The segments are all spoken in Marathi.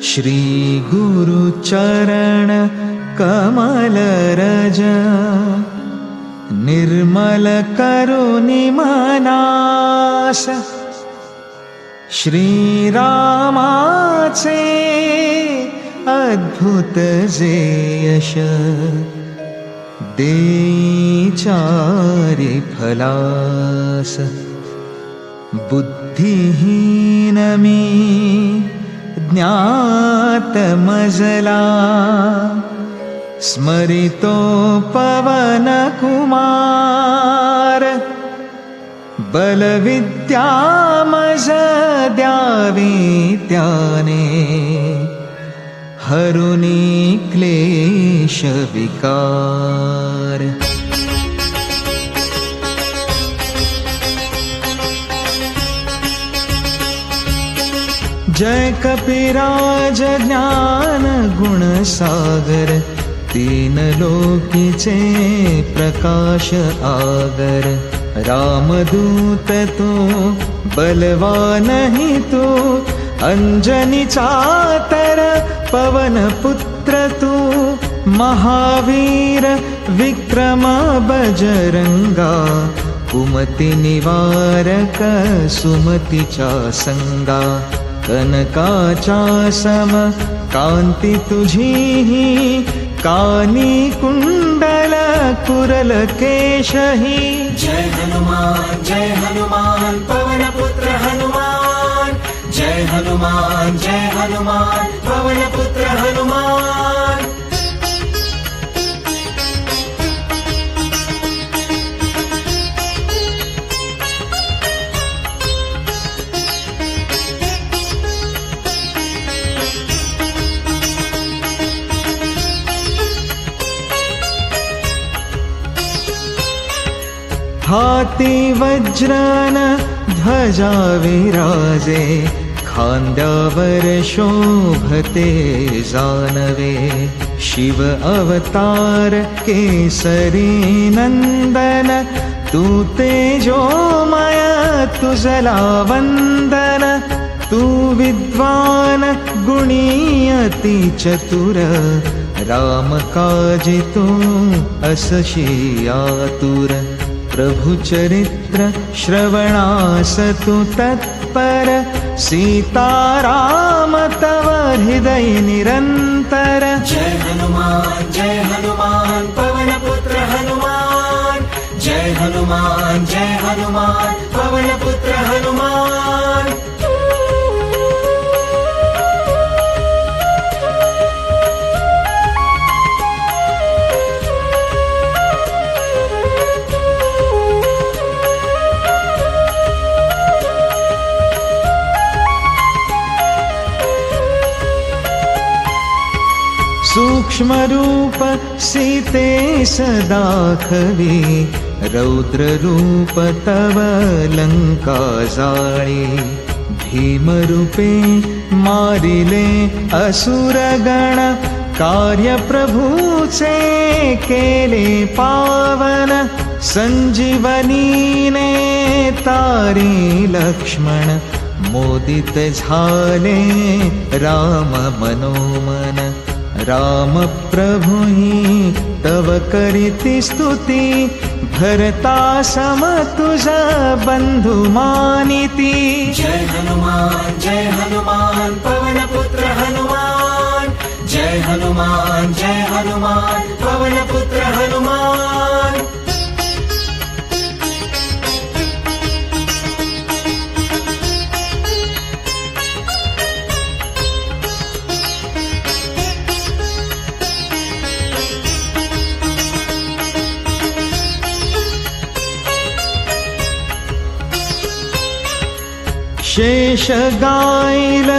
श्री गुरु चरण कमल रज निर्मल करुणि मनास श्री रामाचे अद्भुत जे यश देई चारि फलास बुद्धिहीन मी ज्ञात मजला स्मरितो पवन कुमार बलविद्या मज द्यावी त्याने हरुनी क्लेश विकार जय कपिराज ज्ञान गुण सागर तीन लोकीचे प्रकाश आगर रामदूत तो बलवान ही तो अंजनी चातर पवन पुत्र तू महावीर विक्रम बजरंगा कुमति निवारक सुमतीचा संगा कनकाचा सम कांती तुझी कानी कुंडल कुरल केशही जय हनुमान पवन पुत्र हनुमान जय हनुमान पवन पुत्र हनुमान हाती वज्रन ध्वजा विराजे खांद्यावर शोभते जानवे शिव अवतार केसरी नंदन तू तेजोमय तुझला वंदन तू विद्वान गुणी अति चतुर राम काजी तू असशी आतुर प्रभु चरित्र श्रवणास तु तत्पर सीताराम तव हृदय निरंतर जय हनुमान पवन पुत्र हनुमान जय हनुमान पवन पुत्र हनुमान सूक्ष्म रूप सीते सदाखवी रौद्र रूप तव लंका जाळी भीम रूपे मारिले असुरगण कार्य प्रभूचे केले पावन संजीवनीने तारी लक्ष्मण मोदित झाले राम मनोमन राम प्रभुहि तव करीति स्तुति भरता सम तुझ बंधु मानिति जय हनुमान पवन पुत्र हनुमान जय हनुमान पवन पुत्र हनुमान शेष गायिल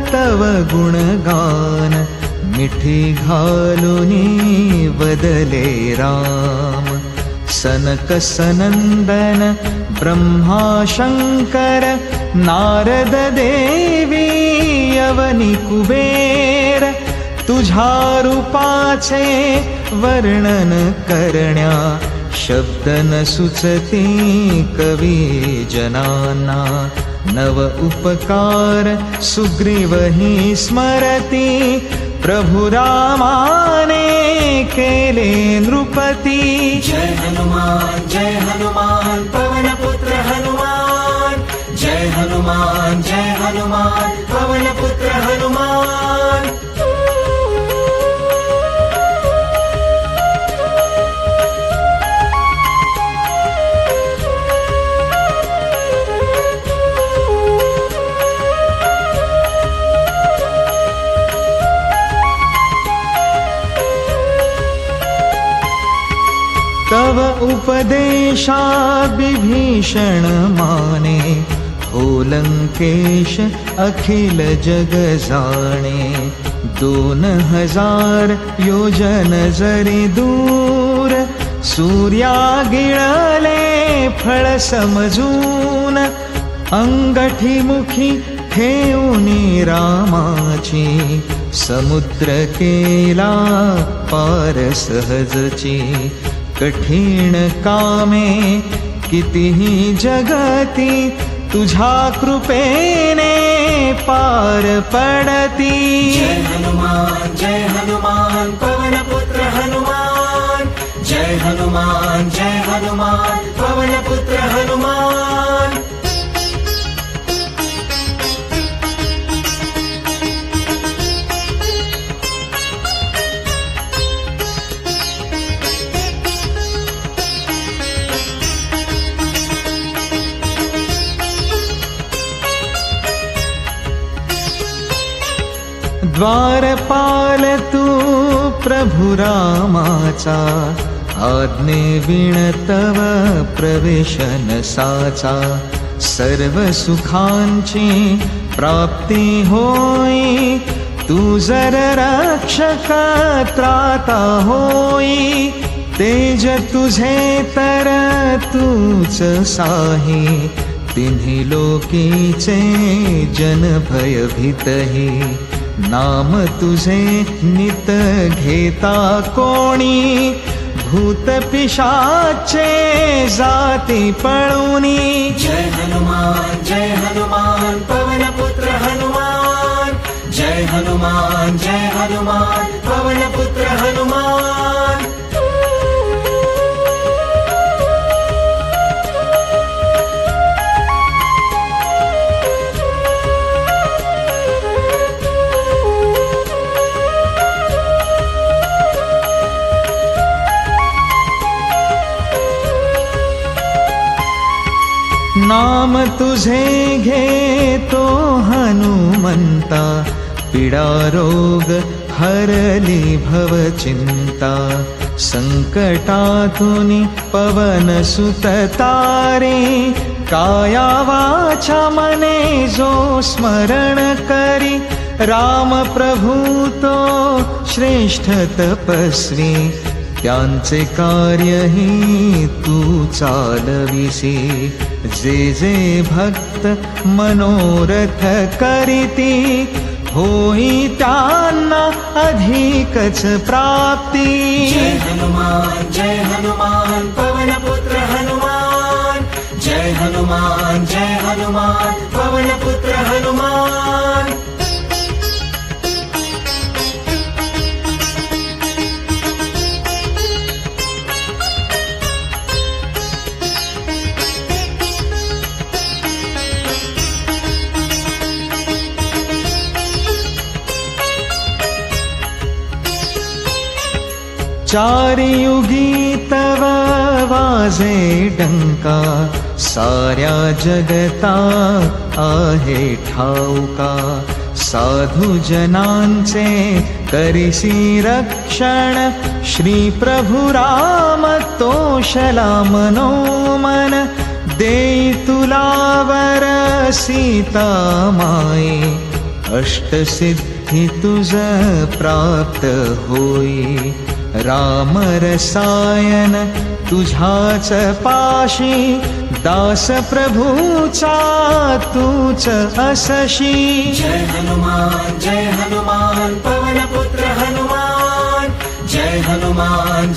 तव गुणगान मिठी घालुनी वदले राम सनक सनंदन ब्रह्मा शंकर नारद देवी अवनी कुबेर तुझा रूपाचे वर्णन करण्या शब्द न सुचती कवी जनाना नव उपकार सुग्रीवहि स्मरति प्रभु रामाने केले नृपति जय हनुमान पवन पुत्र हनुमान जय हनुमान पवन पुत्र हनुमान तव उपदेशा विभीषण माने हो लंकेश अखिल जग जाणे 2000 योजन जरी दूर सूर्या गिळले फळ समजून अंगठी मुखी ठेवूनी रामाची समुद्र केला पार सहजची कठीण कामे कितीही जगती तुझ्या कृपेने पार पडती जय हनुमान पवन पुत्र हनुमान जय हनुमान पवन पुत्र हनुमान द्वारपाल तू प्रभु रामाचा आज्ञे विण तव प्रवेश नसाचा सर्व सुखांची प्राप्ती होई तू जर रक्षक त्राता होई तेज तुझे तर तूच साही तिन्ही लोकीचे जन भयभीतही नाम तुझे नित घेता कोणी भूत पिशाचे जाती पळुनी जय हनुमान पवन पुत्र हनुमान जय हनुमान पवन पुत्र हनुमान नाम तुझे घेतो हनुमंता पीडा रोग हरली भव चिंता संकटातून पवन सुत तारे काया वाचा मने जो स्मरण करी राम प्रभु तो श्रेष्ठ तपस्वी त्यांचे कार्यही तू चालविसी जे जे भक्त मनोरथ करीती होई त्यांना अधिकच प्राप्ती जय हनुमान पवन पुत्र हनुमान जय हनुमान पवन पुत्र हनुमान चारियुगी तव वाजे डंका साऱ्या जगता आहे ठाऊका साधू जनांचे करिसी रक्षण श्री प्रभु राम तोषला मनोमन देई तुला वर सीता माई अष्टसिद्धी तुझ प्राप्त होई राम रसायन तुझाच पाशी दास प्रभुचा तूच असशी जय हनुमान पवन पुत्र हनुमान जय हनुमान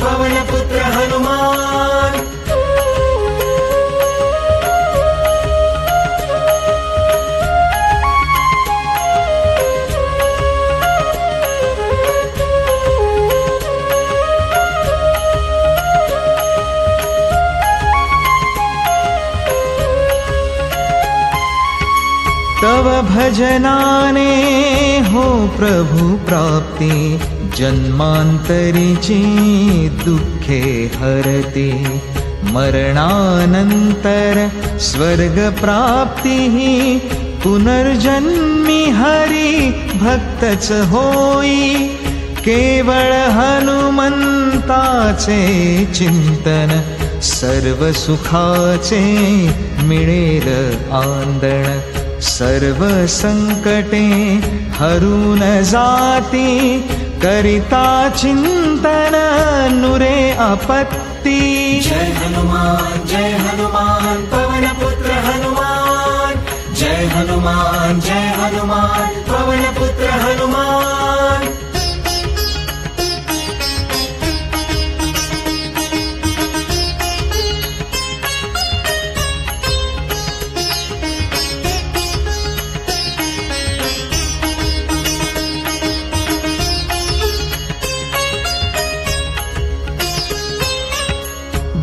पवन पुत्र हनुमान तव भजनाने हो प्रभु प्राप्ती, जन्मांतरीची दुःखे हरते, मरणानंतर स्वर्ग प्राप्ती, पुनर्जन्मी हरी भक्तच होई, केवळ हनुमंताचे चिंतन, सर्व सुखाचे मिळेल आंदण, सर्व संकटे हरून जाती, करिता चिंतन नुरे आपत्ती। जय हनुमान पवन पुत्र हनुमान, जय हनुमान पवन पुत्र हनुमान।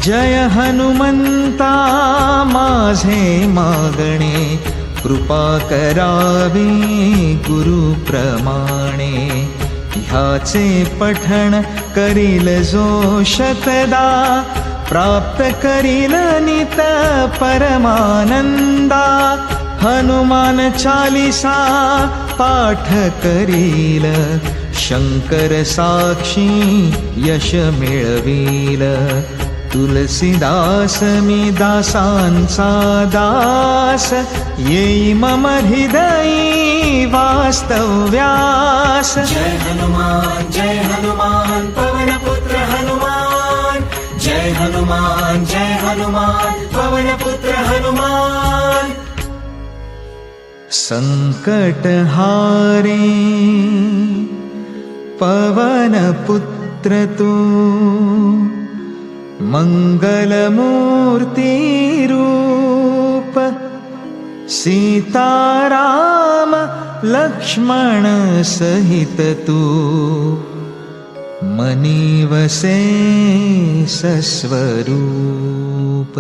जय हनुमंता माझे मागणे, कृपा करावी गुरु प्रमाणे, ह्याचे पठण करील जो शतदा, प्राप्त करील नित परमानंदा, हनुमान चालीसा पाठ करील, शंकर साक्षी यश मिळवील, तुलसीदास मी दासांचा दास, येई मम हृदयी वास्तव्यास। जय हनुमान पवन पुत्र हनुमान, जय हनुमान पवन पुत्र हनुमान। संकट हारे पवन पुत्र तू, मंगलमूर्ती रूप, सीताराम लक्ष्मण सहित तू, मनी वसे सस्वरूप।